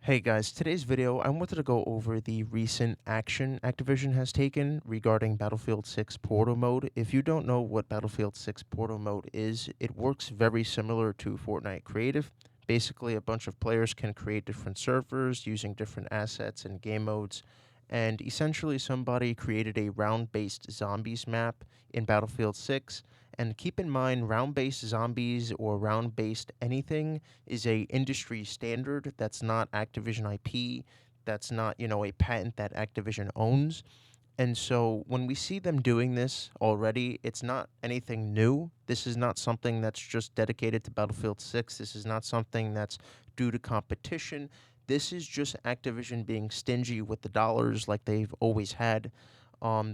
Hey guys, today's video, I wanted to go over the recent action Activision has taken regarding Battlefield 6 Portal Mode. If you don't know what Battlefield 6 Portal Mode is, it works very similar to Fortnite Creative. Basically, a bunch of players can create different servers using different assets and game modes, and essentially somebody created a round-based zombies map in Battlefield 6. And keep in mind, round-based zombies or round-based anything is a industry standard. That's not Activision IP. That's not, a patent that Activision owns. And so when we see them doing this already, it's not anything new. This is not something that's just dedicated to Battlefield 6. This is not something that's due to competition. This is just Activision being stingy with the dollars like they've always had.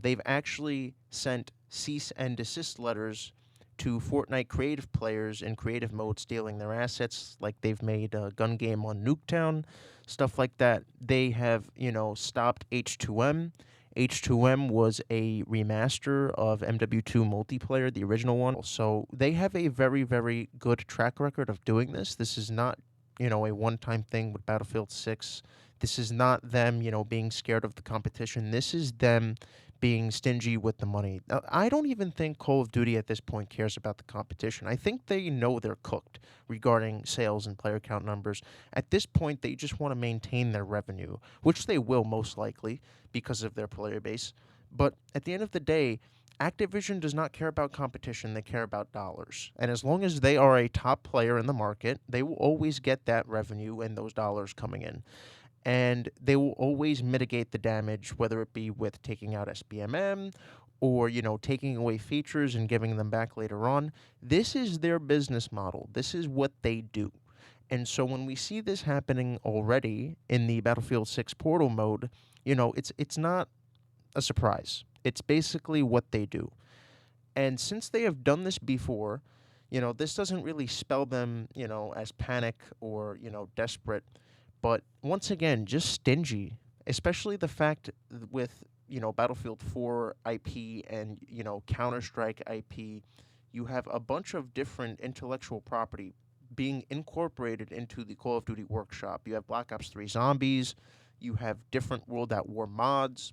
They've actually sent cease and desist letters to Fortnite creative players in creative mode stealing their assets, like they've made a gun game on Nuketown, stuff like that. They have, stopped H2M. H2M was a remaster of MW2 multiplayer, the original one. So they have a very, very good track record of doing this. This is not, a one-time thing with Battlefield 6. This is not them, being scared of the competition. This is them being stingy with the money. I don't even think Call of Duty at this point cares about the competition. I think they know they're cooked regarding sales and player count numbers. At this point, they just want to maintain their revenue, which they will most likely because of their player base. But at the end of the day, Activision does not care about competition, they care about dollars. And as long as they are a top player in the market, they will always get that revenue and those dollars coming in. And they will always mitigate the damage, whether it be with taking out SBMM or, taking away features and giving them back later on. This is their business model. This is what they do. And so when we see this happening already in the Battlefield 6 Portal mode, it's not a surprise. It's basically what they do. And since they have done this before, this doesn't really spell them, as panic or, desperate. But once again, just stingy, especially the fact with, Battlefield 4 IP and, Counter-Strike IP, you have a bunch of different intellectual property being incorporated into the Call of Duty workshop. You have Black Ops 3 Zombies, you have different World at War mods,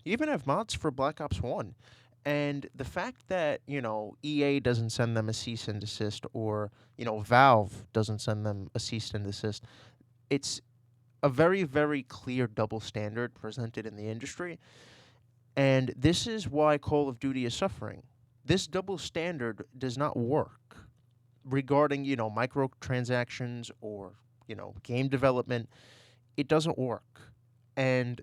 you even have mods for Black Ops 1. And the fact that, EA doesn't send them a cease and desist or, Valve doesn't send them a cease and desist, it's a very, very clear double standard presented in the industry. And this is why Call of Duty is suffering. This double standard does not work regarding, microtransactions or, game development. It doesn't work. And,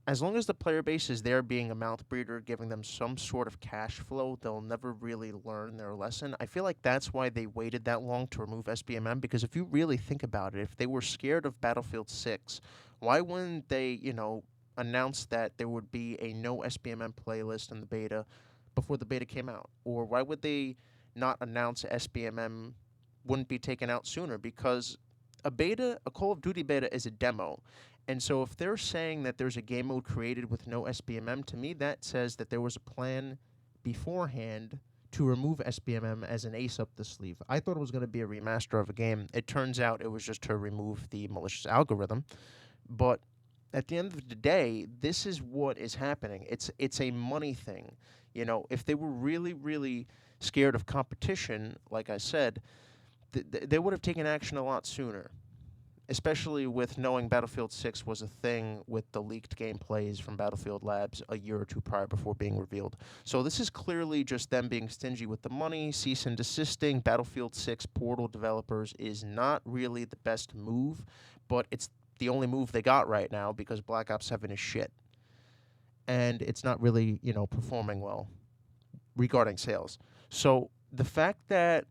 as long as the player base is there being a mouth breeder, giving them some sort of cash flow, they'll never really learn their lesson. I feel like that's why they waited that long to remove SBMM, because if you really think about it, if they were scared of Battlefield 6, why wouldn't they, announce that there would be a no SBMM playlist in the beta before the beta came out? Or why would they not announce SBMM wouldn't be taken out sooner? Because a Call of Duty beta is a demo. And so if they're saying that there's a game mode created with no SBMM, to me that says that there was a plan beforehand to remove SBMM as an ace up the sleeve. I thought it was going to be a remaster of a game. It turns out it was just to remove the malicious algorithm. But at the end of the day, this is what is happening. It's a money thing. If they were really, really scared of competition, like I said, they would have taken action a lot sooner, especially with knowing Battlefield 6 was a thing with the leaked gameplays from Battlefield Labs a year or two prior before being revealed. So this is clearly just them being stingy with the money, cease and desisting. Battlefield 6 Portal developers is not really the best move, but it's the only move they got right now because Black Ops 7 is shit. And it's not really, performing well regarding sales. So the fact that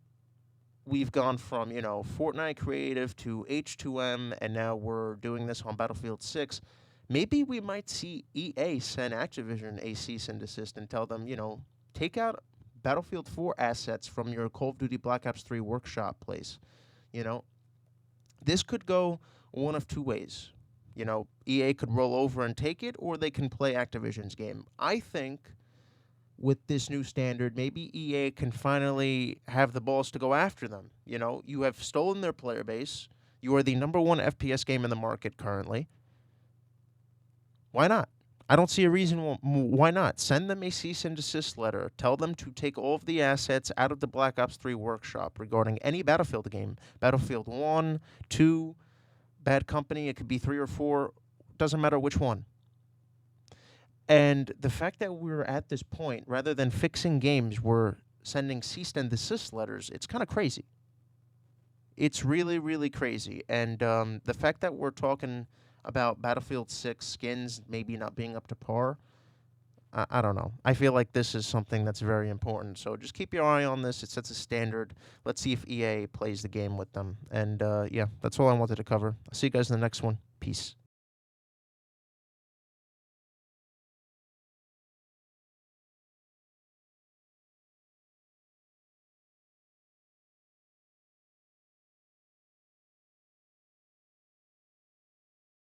we've gone from, Fortnite Creative to H2M, and now we're doing this on Battlefield 6. Maybe we might see EA send Activision a cease and desist and tell them, take out Battlefield 4 assets from your Call of Duty Black Ops 3 workshop place. This could go one of two ways. EA could roll over and take it, or they can play Activision's game. I think with this new standard, maybe EA can finally have the balls to go after them. You have stolen their player base. You are the #1 FPS game in the market currently. Why not? I don't see a reason why not. Send them a cease and desist letter. Tell them to take all of the assets out of the Black Ops 3 workshop regarding any Battlefield game. Battlefield 1, 2, Bad Company, it could be 3 or 4, doesn't matter which one. And the fact that we're at this point, rather than fixing games, we're sending cease and desist letters, it's kind of crazy. It's really, really crazy. And the fact that we're talking about Battlefield 6 skins maybe not being up to par, I don't know. I feel like this is something that's very important. So just keep your eye on this. It sets a standard. Let's see if EA plays the game with them. And yeah, that's all I wanted to cover. I'll see you guys in the next one. Peace.